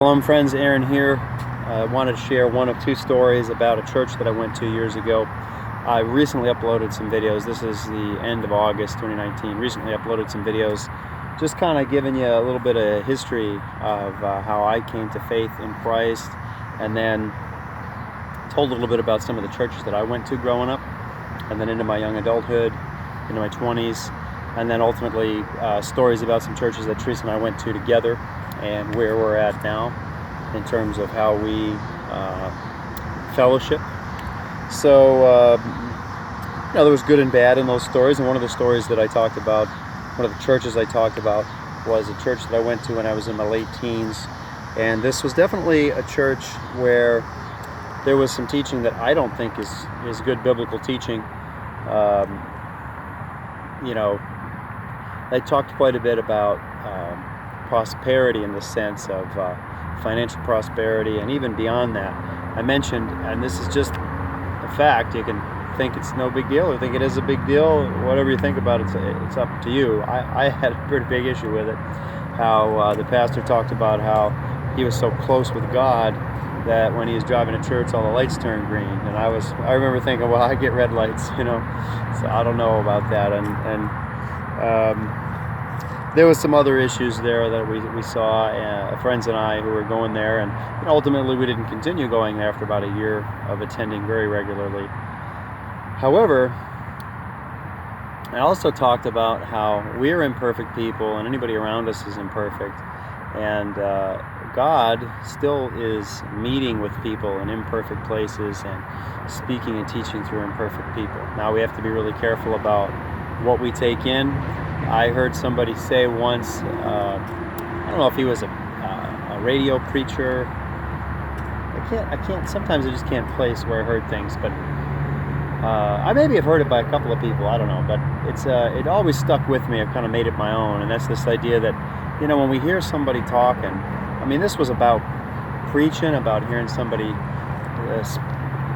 Shalom friends, Aaron here. I wanted to share one of two stories about a church that I went to years ago. I recently uploaded some videos. This is the end of August 2019. Recently uploaded some videos just kind of giving you a little bit of history of how I came to faith in Christ, and then told a little bit about some of the churches that I went to growing up, and then into my young adulthood, into my 20s, and then ultimately stories about some churches that Teresa and I went to together and where we're at now in terms of how we fellowship. So, there was good and bad in those stories, and one of the stories that I talked about, one of the churches I talked about, was a church that I went to when I was in my late teens. And this was definitely a church where there was some teaching that I don't think is good biblical teaching. They talked quite a bit about prosperity in the sense of financial prosperity, and even beyond that. I mentioned, and this is just a fact, you can think it's no big deal or think it is a big deal, whatever you think about it, it's up to you. I had a pretty big issue with it, how the pastor talked about how he was so close with God that when he was driving to church all the lights turned green, and I remember thinking, well, I get red lights, so I don't know about that. And there was some other issues there that we saw, friends and I who were going there, and ultimately we didn't continue going there after about a year of attending very regularly. However, I also talked about how we're imperfect people and anybody around us is imperfect, and God still is meeting with people in imperfect places and speaking and teaching through imperfect people. Now we have to be really careful about what we take in. I heard somebody say once, I don't know if he was a radio preacher. I can't. Sometimes I just can't place where I heard things, but I maybe have heard it by a couple of people. I don't know, but it always stuck with me. I've kind of made it my own, and that's this idea that when we hear somebody talking, this was about preaching, about hearing somebody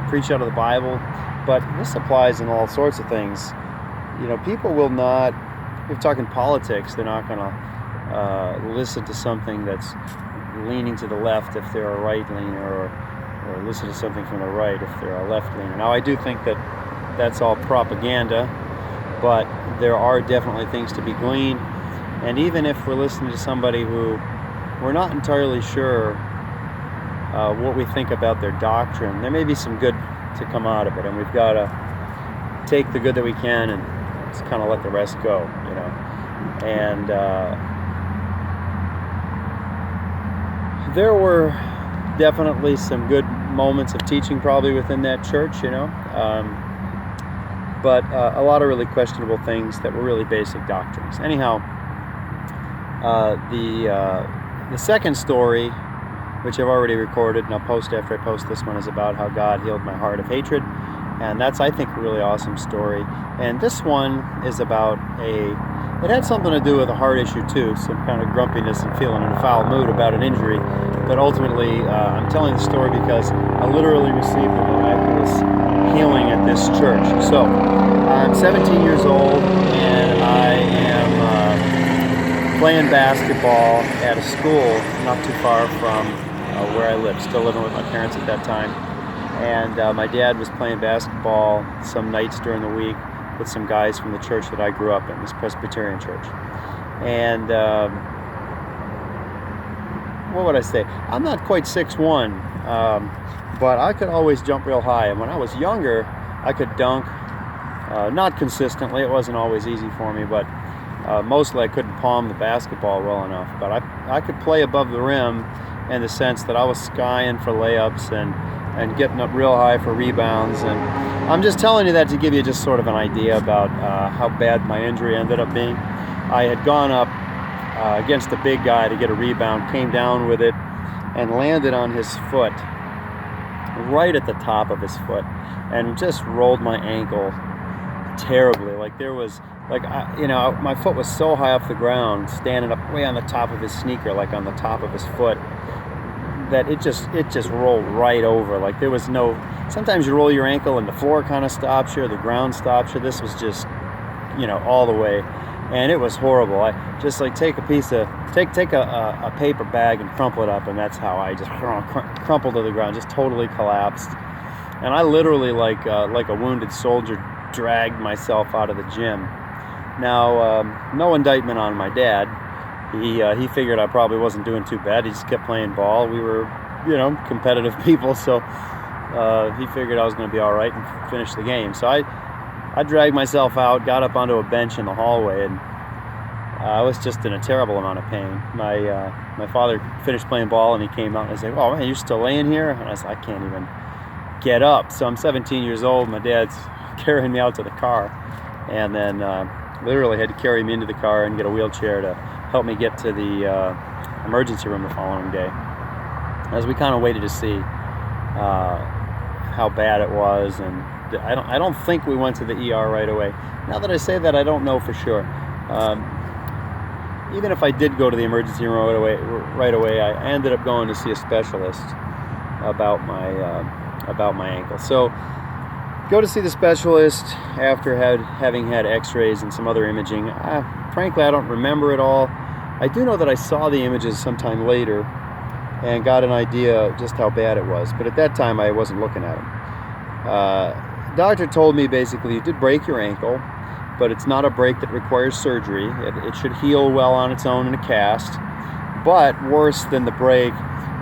preach out of the Bible, but this applies in all sorts of things. People will not. If you're talking politics, they're not going to listen to something that's leaning to the left if they're a right leaner, or listen to something from the right if they're a left leaner. Now, I do think that that's all propaganda, but there are definitely things to be gleaned. And even if we're listening to somebody who we're not entirely sure what we think about their doctrine, there may be some good to come out of it, and we've got to take the good that we can and just kind of let the rest go, And there were definitely some good moments of teaching probably within that church, but a lot of really questionable things that were really basic doctrines. Anyhow, the second story, which I've already recorded and I'll post after I post this one, is about how God healed my heart of hatred. And that's, I think, a really awesome story. And this one is about it had something to do with a heart issue too, some kind of grumpiness and feeling in a foul mood about an injury. But ultimately, I'm telling the story because I literally received a miraculous healing at this church. So, I'm 17 years old, and I am playing basketball at a school not too far from where I live, still living with my parents at that time. And my dad was playing basketball some nights during the week with some guys from the church that I grew up in, this Presbyterian church. And what would I say? I'm not quite 6'1", but I could always jump real high. And when I was younger, I could dunk, not consistently. It wasn't always easy for me, but mostly I couldn't palm the basketball well enough. But I could play above the rim in the sense that I was skying for layups and getting up real high for rebounds. And I'm just telling you that to give you just sort of an idea about how bad my injury ended up being. I had gone up against a big guy to get a rebound, came down with it, and landed on his foot, right at the top of his foot, and just rolled my ankle terribly. My foot was so high off the ground, standing up way on the top of his sneaker, like on the top of his foot, that it just rolled right over. Like there was no. Sometimes you roll your ankle and the floor kind of stops you, or the ground stops you. This was just, all the way. and it was horrible. I just like take a paper bag and crumple it up, and that's how I just crumpled to the ground, just totally collapsed. And I literally, like a wounded soldier, dragged myself out of the gym. Now, no indictment on my dad. He figured I probably wasn't doing too bad. He just kept playing ball. We were, competitive people, so he figured I was going to be all right and finish the game. So I dragged myself out, got up onto a bench in the hallway, and I was just in a terrible amount of pain. My father finished playing ball, and he came out and he said, "Oh man, you're still laying here?" And I said, "I can't even get up." So I'm 17 years old. My dad's carrying me out to the car, and then literally had to carry me into the car and get a wheelchair to help me get to the emergency room the following day, as we kind of waited to see how bad it was. And I don't think we went to the ER right away. Now that I say that, I don't know for sure. Even if I did go to the emergency room right away, I ended up going to see a specialist about my ankle. So go to see the specialist after having had x-rays and some other imaging. Frankly, I don't remember it all. I do know that I saw the images sometime later and got an idea just how bad it was. But at that time, I wasn't looking at them. Doctor told me basically, you did break your ankle, but it's not a break that requires surgery. It should heal well on its own in a cast. But worse than the break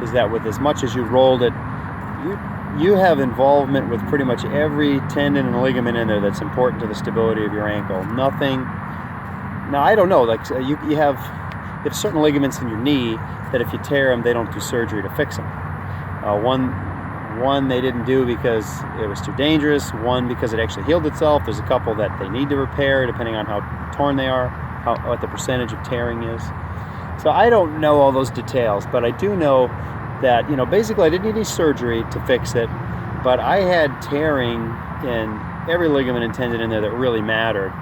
is that with as much as you rolled it, you have involvement with pretty much every tendon and ligament in there that's important to the stability of your ankle. Nothing. Now, I don't know, like you have certain ligaments in your knee that if you tear them, they don't do surgery to fix them. One they didn't do because it was too dangerous, one because it actually healed itself. There's a couple that they need to repair depending on how torn they are, what the percentage of tearing is. So I don't know all those details, but I do know that, basically I didn't need any surgery to fix it, but I had tearing in every ligament and tendon in there that really mattered.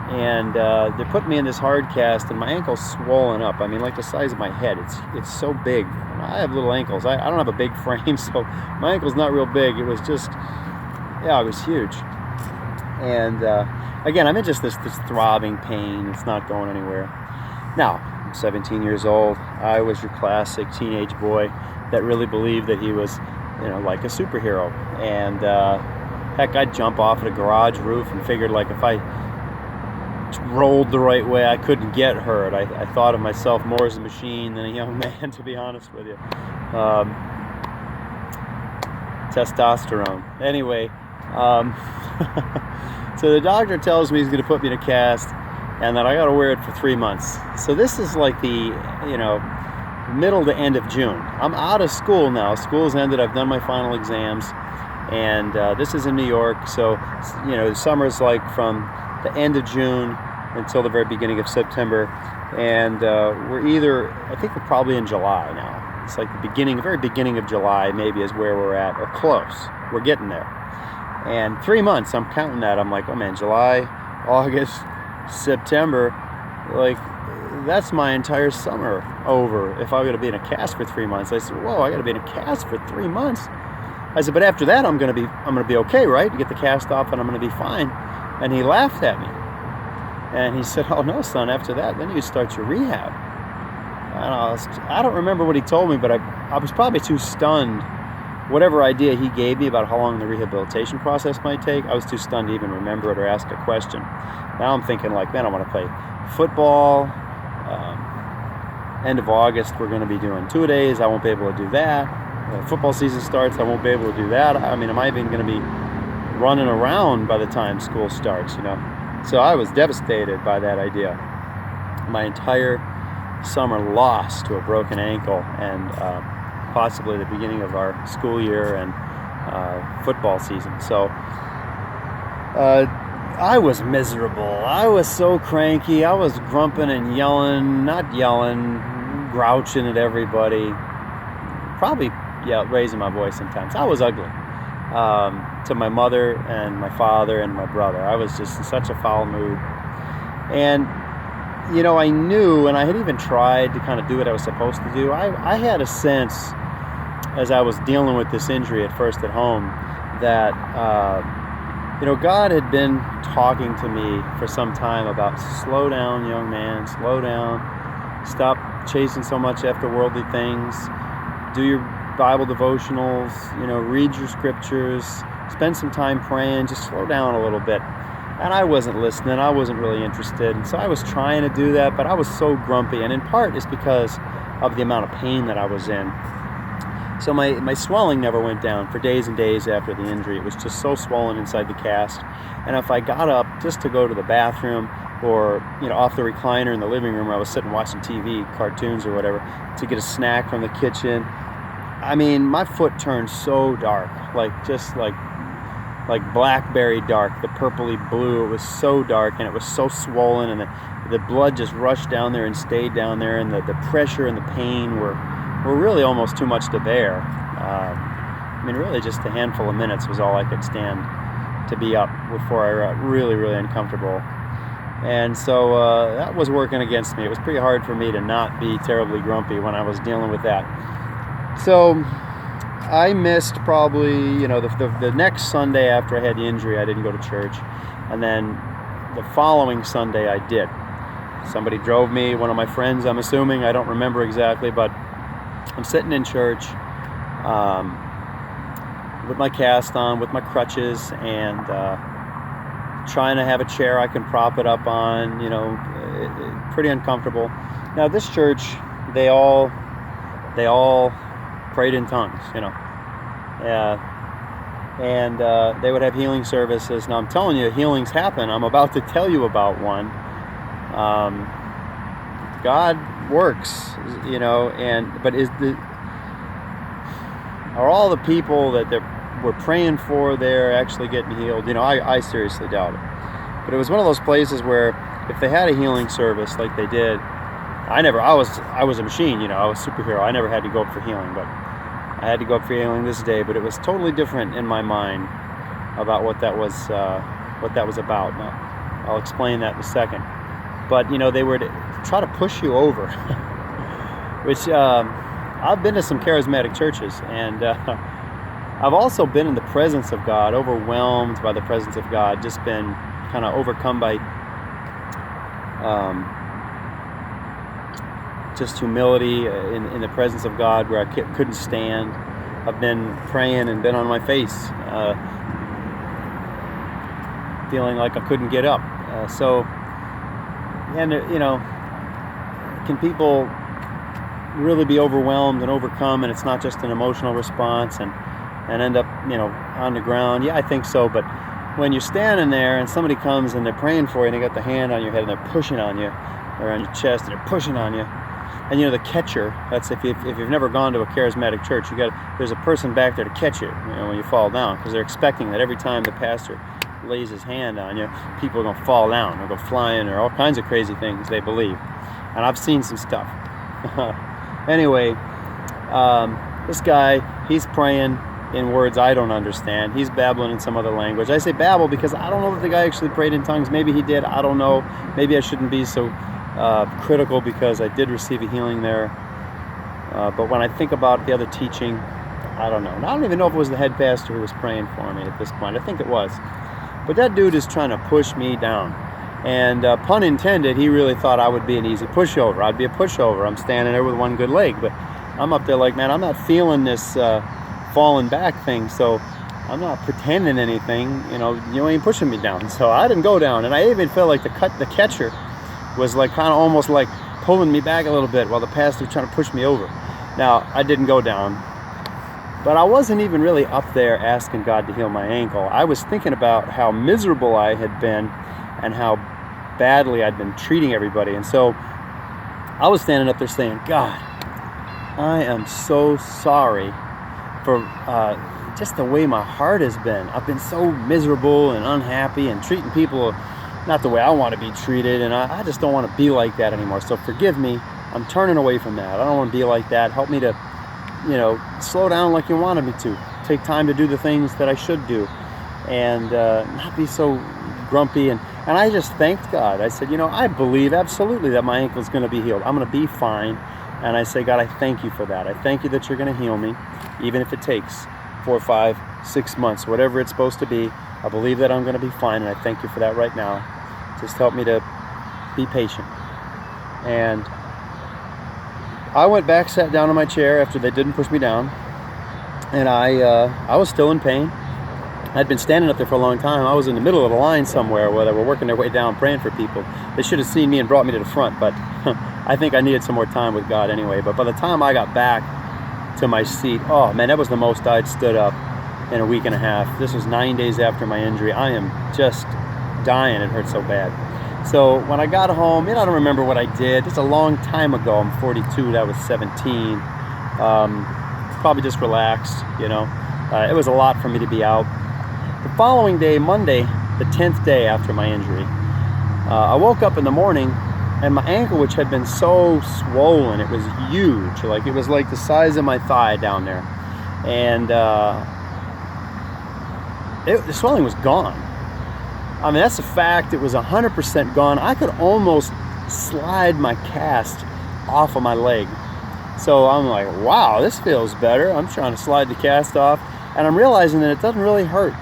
And they put me in this hard cast, and my ankle's swollen up. I mean, like the size of my head. It's so big. I have little ankles. I don't have a big frame, so my ankle's not real big. It was just, it was huge. And again, I'm in just this throbbing pain. It's not going anywhere. Now, I'm 17 years old. I was your classic teenage boy that really believed that he was, like a superhero. And heck, I'd jump off at a garage roof and figured, like, if I rolled the right way, I couldn't get hurt. I thought of myself more as a machine than a young man, to be honest with you. Testosterone. Anyway, so the doctor tells me he's going to put me in a cast and that I got to wear it for 3 months. So this is like the, middle to end of June. I'm out of school now. School's ended. I've done my final exams, and this is in New York. So, the summer's like from the end of June until the very beginning of September, and I think we're probably in July now. It's like the very beginning of July maybe is where we're at, or close. We're getting there. And 3 months, I'm counting that. I'm like, oh man, July, August, September, like that's my entire summer over if I'm going to be in a cast for 3 months. I said, whoa, I got to be in a cast for 3 months. I said, but after that, I'm going to be okay, right? You get the cast off and I'm going to be fine. And he laughed at me. And he said, oh no, son, after that, then you start your rehab. I don't remember what he told me, but I was probably too stunned. Whatever idea he gave me about how long the rehabilitation process might take, I was too stunned to even remember it or ask a question. Now I'm thinking like, man, I want to play football. End of August, we're going to be doing 2-a-days. I won't be able to do that. Football season starts, I won't be able to do that. I mean, am I even going to be running around by the time school starts, So I was devastated by that idea. My entire summer lost to a broken ankle, and possibly the beginning of our school year and football season. So I was miserable. I was so cranky. I was grumping and grouching at everybody. Probably, raising my voice sometimes. I was ugly. To my mother and my father and my brother. I was just in such a foul mood. And, I knew, and I had even tried to kind of do what I was supposed to do. I had a sense, as I was dealing with this injury at first at home, that God had been talking to me for some time about slow down, young man, slow down, stop chasing so much after worldly things, do your Bible devotionals, read your scriptures, spend some time praying, just slow down a little bit. And I wasn't listening, I wasn't really interested, and so I was trying to do that, but I was so grumpy, and in part it's because of the amount of pain that I was in. So my swelling never went down for days and days after the injury. It was just so swollen inside the cast. And if I got up just to go to the bathroom or off the recliner in the living room where I was sitting watching TV, cartoons or whatever, to get a snack from the kitchen, I mean, my foot turned so dark, like blackberry dark, the purpley blue. It was so dark and it was so swollen, and the blood just rushed down there and stayed down there, and the pressure and the pain were really almost too much to bear. Really just a handful of minutes was all I could stand to be up before I got really, really uncomfortable. And so that was working against me. It was pretty hard for me to not be terribly grumpy when I was dealing with that. So I missed probably, the next Sunday after I had the injury, I didn't go to church. And then the following Sunday I did. Somebody drove me, one of my friends, I'm assuming, I don't remember exactly, but I'm sitting in church with my cast on, with my crutches, and trying to have a chair I can prop it up on, pretty uncomfortable. Now this church, they all prayed in tongues, and they would have healing services. Now I'm telling you, healings happen. I'm about to tell you about one. God works, but are all the people that we're praying for there actually getting healed? I seriously doubt it. But it was one of those places where if they had a healing service like they did, I was a machine, I was a superhero. I never had to go up for healing, but I had to go up for healing this day. But it was totally different in my mind about what that was about. Now, I'll explain that in a second. But they were try to push you over, which I've been to some charismatic churches, and I've also been in the presence of God, overwhelmed by the presence of God, just been kind of overcome by just humility in the presence of God, where I couldn't stand. I've been praying and been on my face, feeling like I couldn't get up. Can people really be overwhelmed and overcome, and it's not just an emotional response and end up on the ground? Yeah, I think so. But when you're standing there and somebody comes and they're praying for you and they got the hand on your head and they're pushing on you, or on your chest and they're pushing on you, and the catcher, that's if you've never gone to a charismatic church, there's a person back there to catch you, when you fall down, because they're expecting that every time the pastor lays his hand on you, people are going to fall down or go flying or all kinds of crazy things they believe. And I've seen some stuff. Anyway, this guy, he's praying in words I don't understand. He's babbling in some other language. I say babble because I don't know if the guy actually prayed in tongues. Maybe he did. I don't know. Maybe I shouldn't be so critical, because I did receive a healing there. But when I think about the other teaching, I don't know. And I don't even know if it was the head pastor who was praying for me at this point. I think it was. But that dude is trying to push me down. And pun intended, he really thought I would be an easy pushover. I'd be a pushover. I'm standing there with one good leg. But I'm up there like, man, I'm not feeling this falling back thing. So I'm not pretending anything. You ain't pushing me down. So I didn't go down. And I even felt like the catcher was like kind of almost like pulling me back a little bit while the pastor was trying to push me over. Now, I didn't go down. But I wasn't even really up there asking God to heal my ankle. I was thinking about how miserable I had been and how badly I'd been treating everybody. And so I was standing up there saying, God, I am so sorry for just the way my heart has been. I've been so miserable and unhappy and treating people not the way I want to be treated. And I just don't want to be like that anymore. So forgive me. I'm turning away from that. I don't want to be like that. Help me to slow down like you wanted me to. Take time to do the things that I should do, and not be so grumpy. And I just thanked God. I said, I believe absolutely that my ankle is going to be healed. I'm going to be fine. And I say, God, I thank you for that. I thank you that you're going to heal me, even if it takes 4, 5, 6 months, whatever it's supposed to be. I believe that I'm going to be fine, and I thank you for that right now. Just help me to be patient. And I went back, sat down in my chair after they didn't push me down, and I was still in pain. I'd been standing up there for a long time. I was in the middle of a line somewhere where they were working their way down, praying for people. They should have seen me and brought me to the front, but I think I needed some more time with God anyway. But by the time I got back to my seat, oh man, that was the most I'd stood up in a week and a half. This was 9 days after my injury. I am just dying. It hurt so bad. So when I got home, I don't remember what I did. It's a long time ago. I'm 42. That was 17. Probably just relaxed. It was a lot for me to be out. The following day, Monday, the 10th day after my injury, I woke up in the morning, and my ankle, which had been so swollen, it was huge. Like, it was like the size of my thigh down there. And the swelling was gone. I mean, that's a fact. It was 100% gone. I could almost slide my cast off of my leg. So I'm like, wow, this feels better. I'm trying to slide the cast off, and I'm realizing that it doesn't really hurt.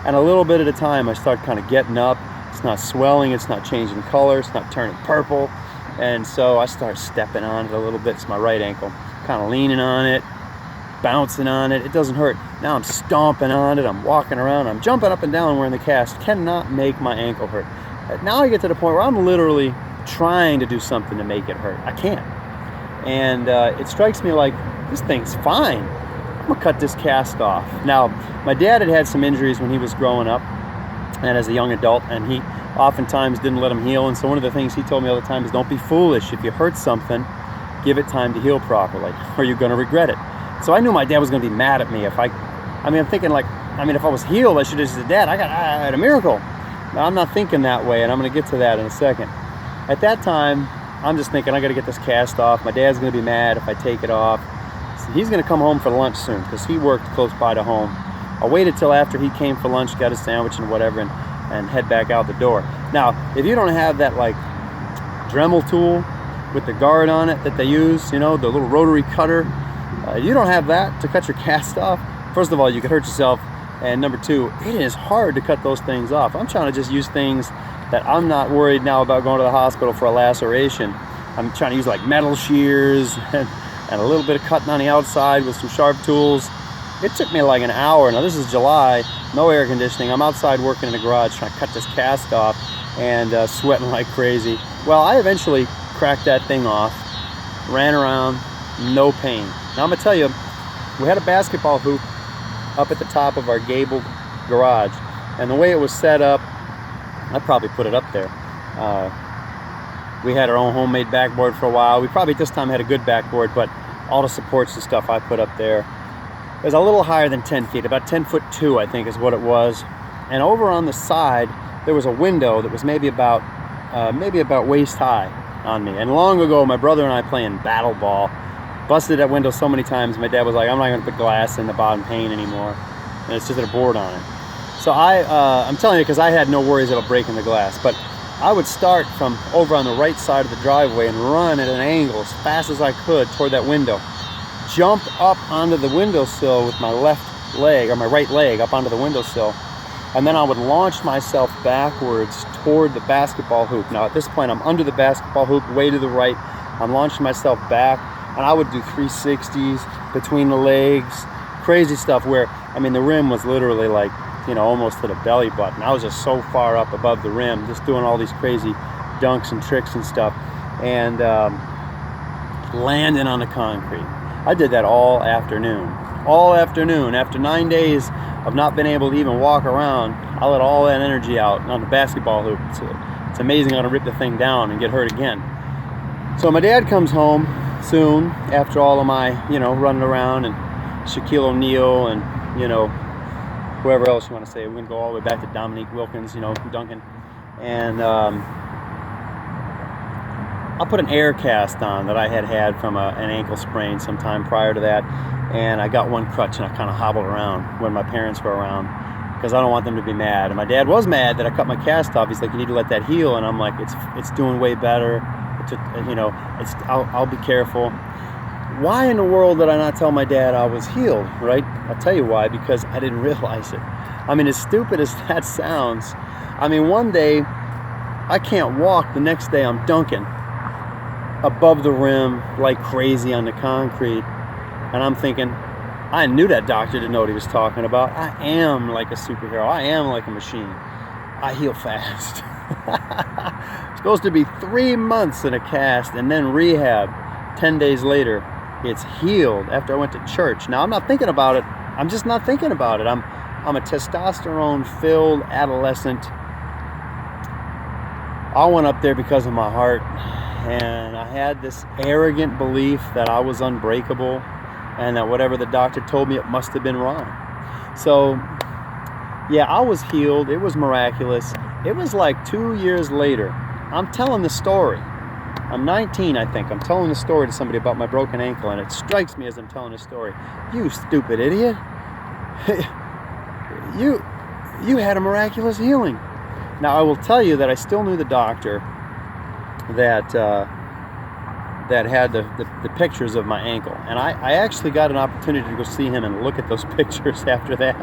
And a little bit at a time, I start kind of getting up. It's not swelling, it's not changing color, it's not turning purple. And so I start stepping on it a little bit. It's my right ankle. Kind of leaning on it, bouncing on it. It doesn't hurt. Now I'm stomping on it, I'm walking around, I'm jumping up and down wearing the cast. Cannot make my ankle hurt. Now I get to the point where I'm literally trying to do something to make it hurt. I can't. And it strikes me like, this thing's fine. I'm gonna cut this cast off. Now, my dad had had some injuries when he was growing up and as a young adult, and he oftentimes didn't let him heal. And so one of the things he told me all the time is, don't be foolish. If you hurt something, give it time to heal properly, or you're gonna regret it. So I knew my dad was gonna be mad at me if I'm thinking like, if I was healed, I should have said, Dad, I had a miracle. Now, I'm not thinking that way, and I'm gonna get to that in a second. At that time, I'm just thinking, I gotta get this cast off. My dad's gonna be mad if I take it off. He's going to come home for lunch soon because he worked close by to home. I waited till after he came for lunch, got a sandwich and whatever, and head back out the door. Now, if you don't have that like Dremel tool with the guard on it that they use, the little rotary cutter, you don't have that to cut your cast off. First of all, you could hurt yourself, and number two, it is hard to cut those things off. I'm trying to just use things that I'm not worried now about going to the hospital for a laceration. I'm trying to use like metal shears and a little bit of cutting on the outside with some sharp tools. It took me like an hour. Now this is July, no air conditioning. I'm outside working in the garage trying to cut this cast off and sweating like crazy. Well, I eventually cracked that thing off, ran around, no pain. Now I'm gonna tell you, we had a basketball hoop up at the top of our gabled garage, and the way it was set up, I probably put it up there. We had our own homemade backboard for a while. We probably this time had a good backboard, but all the supports and stuff I put up there. It was a little higher than 10 feet, about 10'2", I think is what it was. And over on the side, there was a window that was maybe about waist high on me. And long ago, my brother and I playing battle ball, busted that window so many times, my dad was like, I'm not gonna put glass in the bottom pane anymore. And it's just a board on it. So I'm telling you, because I had no worries about breaking the glass, but I would start from over on the right side of the driveway and run at an angle as fast as I could toward that window. Jump up onto the windowsill with my left leg, or my right leg up onto the windowsill, and then I would launch myself backwards toward the basketball hoop. Now at this point, I'm under the basketball hoop, way to the right. I'm launching myself back, and I would do 360s between the legs, crazy stuff where, the rim was literally like, almost to the belly button. I was just so far up above the rim, just doing all these crazy dunks and tricks and stuff, and landing on the concrete. I did that all afternoon. After 9 days of not being able to even walk around, I let all that energy out on the basketball hoop. It's amazing how to rip the thing down and get hurt again. So my dad comes home soon after all of my, running around, and Shaquille O'Neal and, whoever else you want to say. We're going to go all the way back to Dominique Wilkins, Duncan. And I'll put an air cast on that I had from an ankle sprain sometime prior to that. And I got one crutch, and I kind of hobbled around when my parents were around because I don't want them to be mad. And my dad was mad that I cut my cast off. He's like, you need to let that heal. And I'm like, it's doing way better. I'll be careful. Why in the world did I not tell my dad I was healed, right? I'll tell you why, because I didn't realize it. I mean, as stupid as that sounds, I mean, one day I can't walk, the next day I'm dunking above the rim like crazy on the concrete, and I'm thinking, I knew that doctor didn't know what he was talking about. I am like a superhero. I am like a machine. I heal fast. It's supposed to be 3 months in a cast and then rehab. 10 days later, it's healed after I went to church. Now, I'm not thinking about it. I'm just not thinking about it. I'm a testosterone-filled adolescent. I went up there because of my heart, and I had this arrogant belief that I was unbreakable and that whatever the doctor told me, it must have been wrong. So, yeah, I was healed. It was miraculous. It was like 2 years later. I'm telling the story. I'm 19, I think. I'm telling the story to somebody about my broken ankle, and it strikes me as I'm telling the story. You stupid idiot. You had a miraculous healing. Now, I will tell you that I still knew the doctor that had the pictures of my ankle. And I actually got an opportunity to go see him and look at those pictures after that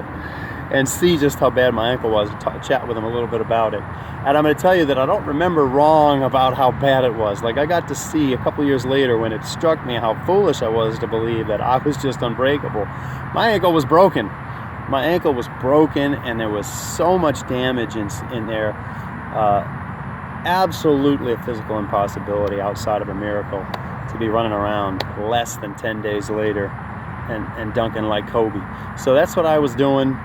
and see just how bad my ankle was, and chat with him a little bit about it. And I'm going to tell you that I don't remember wrong about how bad it was. Like, I got to see a couple years later when it struck me how foolish I was to believe that I was just unbreakable. My ankle was broken. My ankle was broken, and there was so much damage in there. Absolutely a physical impossibility outside of a miracle to be running around less than 10 days later and dunking like Kobe. So that's what I was doing,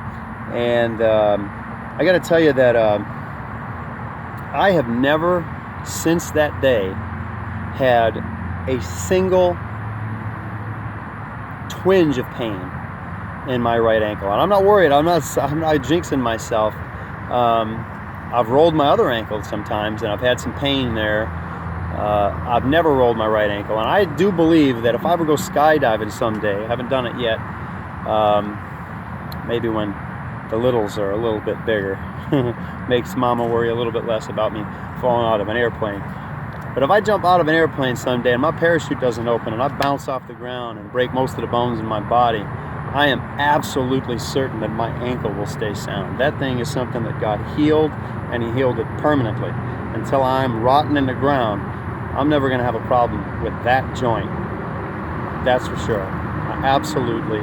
and I got to tell you that I have never since that day had a single twinge of pain in my right ankle, and I'm not worried. I'm not jinxing myself. I've rolled my other ankle sometimes, and I've had some pain there. I've never rolled my right ankle, and I do believe that if I ever go skydiving someday, I haven't done it yet, maybe when the littles are a little bit bigger, makes mama worry a little bit less about me falling out of an airplane. But if I jump out of an airplane someday and my parachute doesn't open and I bounce off the ground and break most of the bones in my body, I am absolutely certain that my ankle will stay sound. That thing is something that God healed, and He healed it permanently. Until I'm rotting in the ground, I'm never going to have a problem with that joint. That's for sure. I absolutely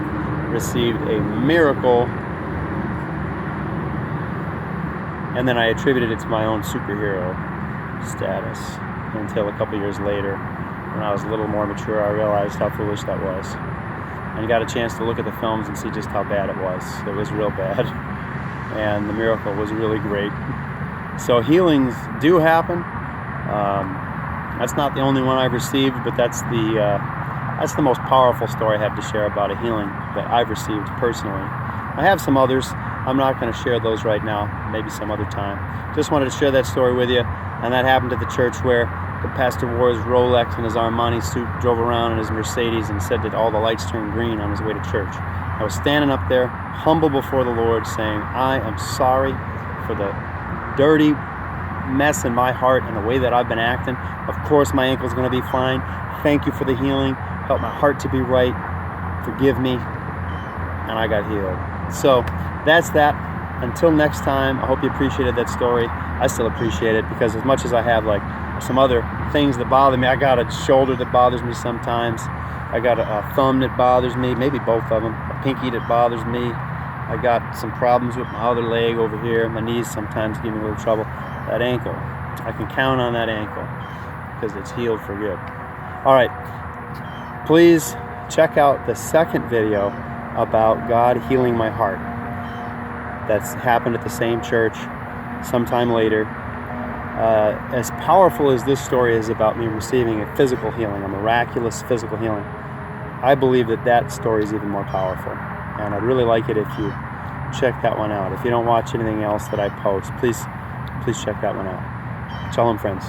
received a miracle, and then I attributed it to my own superhero status until a couple years later, when I was a little more mature, I realized how foolish that was. And got a chance to look at the films and see just how bad it was. It was real bad. And the miracle was really great. So healings do happen. That's not the only one I've received, but that's the most powerful story I have to share about a healing that I've received personally. I have some others. I'm not going to share those right now, maybe some other time. Just wanted to share that story with you. And that happened at the church where the pastor wore his Rolex and his Armani suit, drove around in his Mercedes, and said that all the lights turned green on his way to church. I was standing up there, humble before the Lord, saying, I am sorry for the dirty mess in my heart and the way that I've been acting. Of course my ankle's going to be fine. Thank you for the healing. Help my heart to be right. Forgive me. And I got healed. So that's that. Until next time, I hope you appreciated that story. I still appreciate it, because as much as I have like some other things that bother me, I got a shoulder that bothers me sometimes. I got a thumb that bothers me, maybe both of them. A pinky that bothers me. I got some problems with my other leg over here. My knees sometimes give me a little trouble. That ankle, I can count on that ankle because it's healed for good. All right, please check out the second video about God healing my heart. That's happened at the same church sometime later. As powerful as this story is about me receiving a physical healing, a miraculous physical healing, I believe that that story is even more powerful. And I'd really like it if you check that one out. If you don't watch anything else that I post, please check that one out. Shalom, friends.